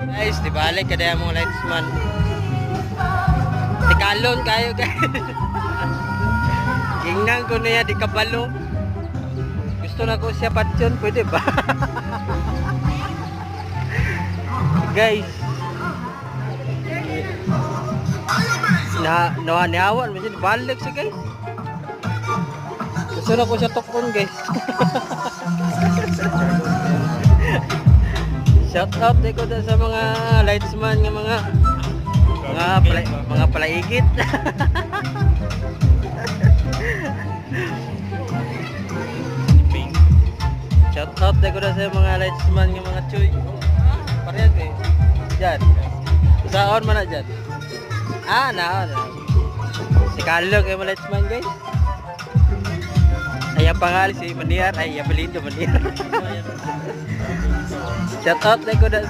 Guys, di balik kada mga lightsman. Di kalon kayo guys. Gingnan ko niya di kabalo. Gusto na ko siya patyon, pwede ba? Guys. Niawan mo siya, balik siya guys. Gusto na ko siya tukon guys. Shout out ko sa mga lightsman ng mga palaigit. Shout out ko sa mga lightsman ng mga chuy. Parehas eh. Diyan. Saan man na dyan? Na. Si Carlo kayo mga lightsman guys. Ay ang pangalan si Maniar. Ay apelido Maniar. Shout out ko na